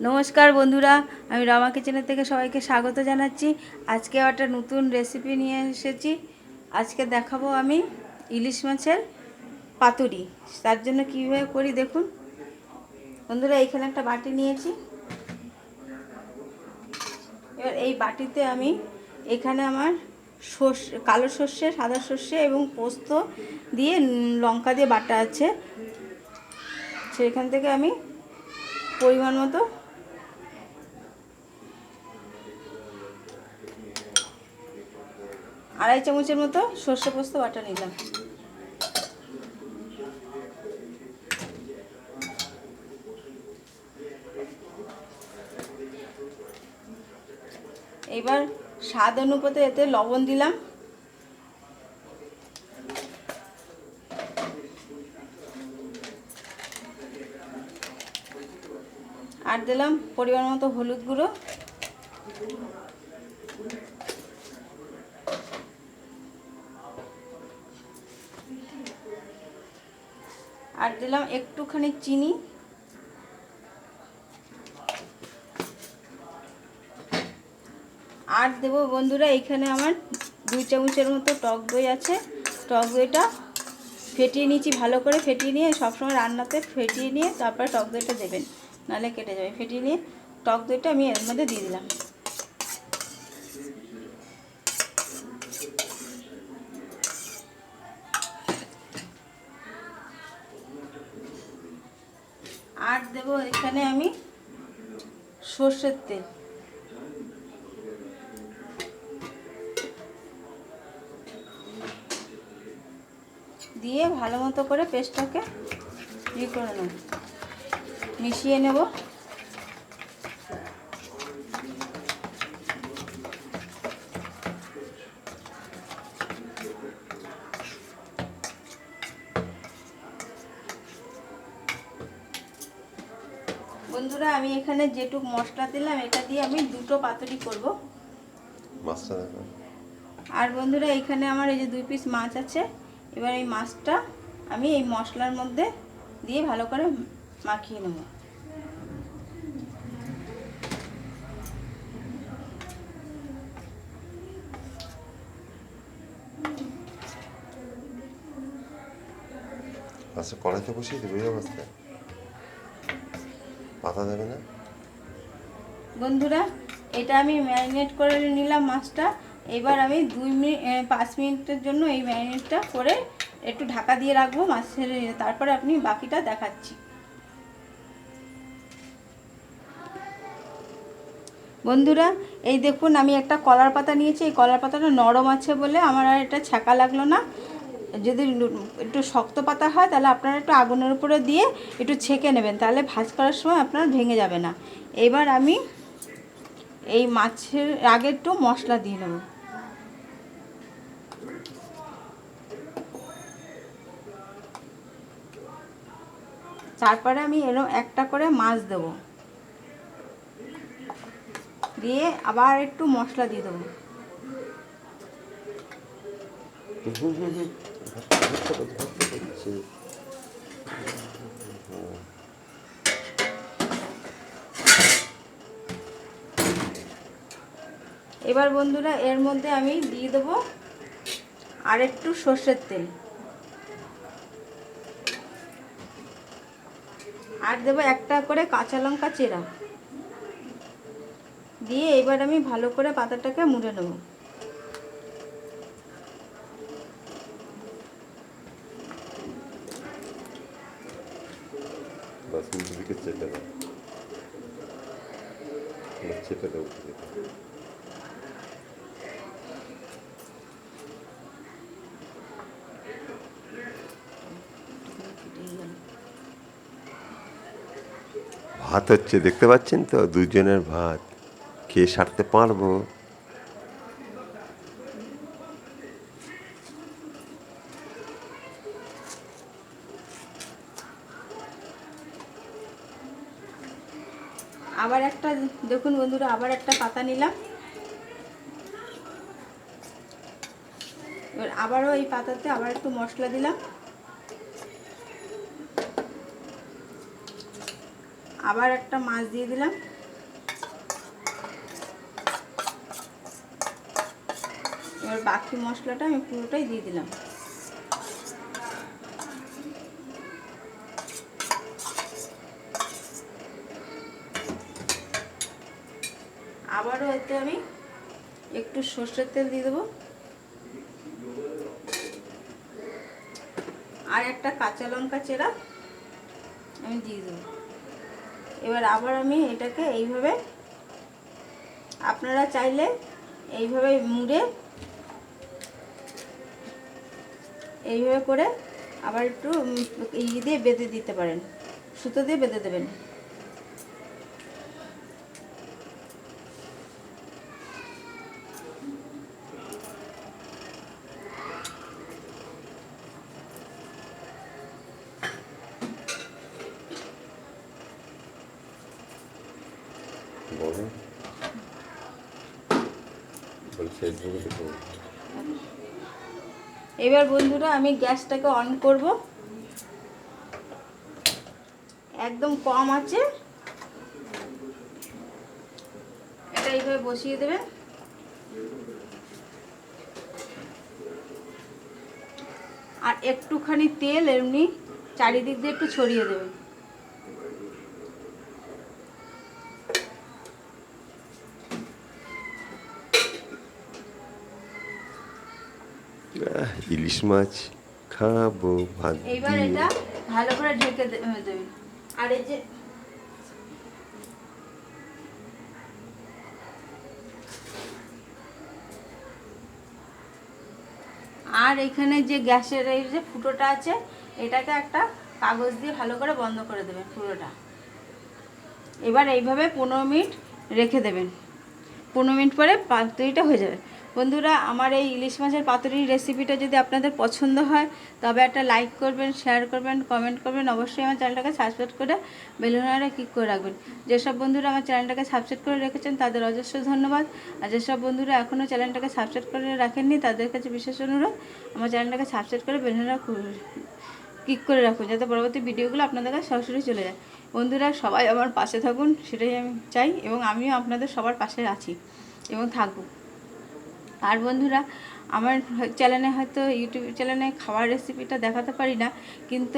নমস্কার বন্ধুরা, আমি রমা কিচেনের থেকে সবাইকে স্বাগত জানাচ্ছি। আজকে একটা নতুন রেসিপি নিয়ে এসেছি। আজকে দেখাবো আমি ইলিশ মাছের পাতুরি। তার জন্য কীভাবে করি দেখুন বন্ধুরা। এইখানে একটা বাটি নিয়েছি। এবার এই বাটিতে আমি এখানে আমার সর্ষে, কালো সর্ষে, সাদা সর্ষে এবং পোস্ত দিয়ে লঙ্কা দিয়ে বাটা আছে, সেখান থেকে আমি পরিমাণ মতো আড়াই চামচের মতো সর্ষে পোস্ত বাটা নিলাম। এবার স্বাদ অনুপাতে এতে লবণ দিলাম, আর দিলাম পরিমাণ মতো হলুদ গুঁড়ো, আর দিলাম একটুখানি চিনি, আর দেবো বন্ধুরা এইখানে আমার 2 চামচের মতো টক দই আছে। টক দইটা ফেটিয়ে নিয়েছি, ভালো করে ফেটিয়ে নিয়ে, সবসময় রান্নাতে ফেটিয়ে নিয়ে তারপরে টক দইটা দেবেন, নাহলে কেটে যাবে। ফেটিয়ে নিয়ে টক দইটা আমি এর মধ্যে দিয়ে দিলাম। আর দেবো এখানে আমি সর্ষের তেল, দিয়ে ভালো মতো করে পেস্টটাকে করে নেব, মিশিয়ে নেব। বন্ধুরা আমি এখানে যেটুক মশলা দিলাম এটা দিয়ে আমি 2টো পাতুরি করব। আর বন্ধুরা এখানে আমার এই যে 2 পিস মাছ আছে। এবার এই মাছটা আমি এই মশলার মধ্যে দিয়ে ভালো করে মাখিয়ে নেব। আচ্ছা, কড়াইতে বসিয়ে দেবো এই অবস্থায়? পাতা দেবে না বন্ধুরা? এটা আমি ম্যারিনেট করে নিলাম মাছটা। এবার আমি 5 মিনিটের জন্য এই ম্যারিনেটটা করে একটু ঢাকা দিয়ে রাখবো মাছের, তারপরে আপনি বাকিটা দেখাচ্ছি। বন্ধুরা এই দেখুন আমি একটা কলার পাতা নিয়েছি। এই কলার পাতাটা নরম আছে বলে আমার আর এটা ছ্যাঁকা লাগলো না। যদি একটু শক্ত পাতা হয় তাহলে আপনারা একটু আগুনের উপরে দিয়ে একটু ছেঁকে নেবেন, তাহলে ভাজ করার সময় আপনার ভেঙে যাবে না। এবার আমি এই মাছের আগে একটু মশলা দিয়ে নেব। তারপরে আমি এরকম একটা করে মাছ দেব, দিয়ে আবার একটু মশলা দিয়ে দেবো। এবার বন্ধুরা এর মধ্যে আমি দিয়ে দেবো আর একটু সর্ষের তেল, আর দেবো একটা করে কাঁচা লঙ্কা চেরা, দিয়ে এবার আমি ভালো করে পাতাটাকে মুড়ে নেব। চেপে দেবো। ভাত হচ্ছে, দেখতে পাচ্ছেন তো, 2 জনের ভাত খেয়ে সারতে পারবো। আবার একটা দেখুন বন্ধুরা, আবার একটা পাতা নিলাম। এবার আবারও এই পাতাতে আবার একটু মশলা দিলাম, আবার একটা মাছ দিয়ে দিলাম। এবার বাকি মশলাটা আমি পুরোটাই দিয়ে দিলাম। আবারও এতে আমি একটু সর্ষের তেল দিয়ে দেবো, আর একটা কাঁচা লঙ্কা চেরা আমি দিয়ে দেবো। এবার আবার আমি এটাকে এইভাবে, আপনারা চাইলে এইভাবে মুড়ে এইভাবে করে আবার একটু দিয়ে বেঁধে দিতে পারেন, সুতো দিয়ে বেঁধে দেবেন। এবার বন্ধুরা আমি গ্যাসটাকে অন করব, একদম কম আছে। এটা এইভাবে বসিয়ে দেবেন। আর একটুখানি তেল এমনি চারিদিক দিয়ে একটু ছড়িয়ে দেবেন। ইলিশ মাছ খাবো ভাত এইবার দিয়ে। এটা ভালো করে ঢেকে দেবেন। আর এই যে আর এখানে যে গ্যাসের এই যে ফুটোটা আছে, এটাকে একটা কাগজ দিয়ে ভালো করে বন্ধ করে দেবেন পুরোটা। এবার এইভাবে 15 মিনিট রেখে দেবেন। 15 মিনিট পরে পাতুরিটা হয়ে যাবে। বন্ধুরা, আমার এই ইলিশ মাছের পাতুরির রেসিপিটা যদি আপনাদের পছন্দ হয় তবে একটা লাইক করবেন, শেয়ার করবেন, কমেন্ট করবেন। অবশ্যই আমার চ্যানেলটাকে সাবস্ক্রাইব করে বেল আইকনটা ক্লিক করে রাখবেন। যেসব বন্ধুরা আমার চ্যানেলটাকে সাবস্ক্রাইব করে রেখেছেন তাদের অজস্র ধন্যবাদ। আর যেসব বন্ধুরা এখনও চ্যানেলটাকে সাবস্ক্রাইব করে রাখেননি তাদের কাছে বিশেষ অনুরোধ, আমার চ্যানেলটাকে সাবস্ক্রাইব করে বেল আইকনটা ক্লিক করে রাখুন, যাতে পরবর্তী ভিডিওগুলো আপনাদের কাছে সরাসরি চলে যায়। বন্ধুরা, সবাই আমার পাশে থাকুন, সেটাই আমি চাই, এবং আমিও আপনাদের সবার পাশে আছি এবং থাকবো। আর বন্ধুরা, আমার চ্যানেলে হয়তো ইউটিউব চ্যানেলে খাবার রেসিপিটা দেখাতে পারি না, কিন্তু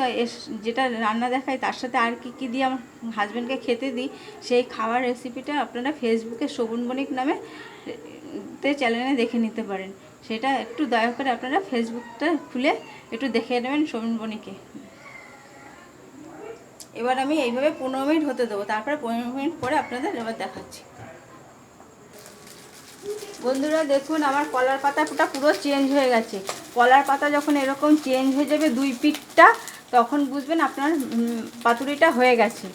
যেটা রান্না দেখাই তার সাথে আর কি দিয়ে আমার হাজব্যান্ডকে খেতে দিই, সেই খাবার রেসিপিটা আপনারা ফেসবুকে শোভন বণিক নামে চ্যানেলে দেখে নিতে পারেন। সেটা একটু দয়া করে আপনারা ফেসবুকটা খুলে একটু দেখে নেবেন শোভন বণিকে। এবার আমি এইভাবে 15 মিনিট হতে দেবো, তারপরে 15 মিনিট পরে আপনাদের এবার দেখাচ্ছি। বন্ধুরা দেখুন, আমার কলার পাতাটা পুরো চেঞ্জ হয়ে গেছে। কলার পাতা যখন এরকম চেঞ্জ হয়ে যাবে দুই পিঠটা, তখন বুঝবেন আপনার পাতুরিটা হয়ে গেছে।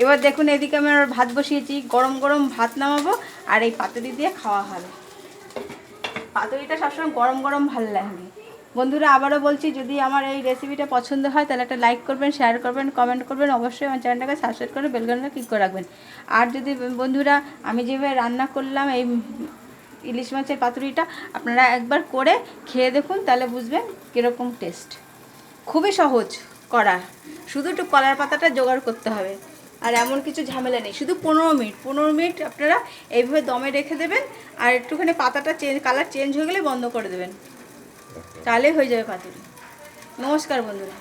এবার দেখুন, এদিকে আমি আমার ভাত বসিয়েছি, গরম গরম ভাত নামাবো আর এই পাতুরি দিয়ে খাওয়া হবে। পাতুরিটা সবসময় গরম গরম ভালো লাগে। বন্ধুরা, আবারও বলছি, যদি আমার এই রেসিপিটা পছন্দ হয় তাহলে একটা লাইক করবেন, শেয়ার করবেন, কমেন্ট করবেন। অবশ্যই আমার চ্যানেলটাকে সাবস্ক্রাইব করে বেল আইকনটা ক্লিক করে রাখবেন। আর যদি বন্ধুরা আমি যেভাবে রান্না করলাম এই ইলিশ মাছের পাতুরিটা, আপনারা একবার করে খেয়ে দেখুন, তাহলে বুঝবেন কীরকম টেস্ট। খুবই সহজ করা, শুধু একটু কলার পাতাটা জোগাড় করতে হবে, আর এমন কিছু ঝামেলা নেই। শুধু 15 মিনিট আপনারা এইভাবে দমে রেখে দেবেন, আর একটুখানি পাতাটা কালার চেঞ্জ হয়ে গেলে বন্ধ করে দেবেন, তাহলেই হয়ে যাবে পাতুরি। নমস্কার বন্ধুরা।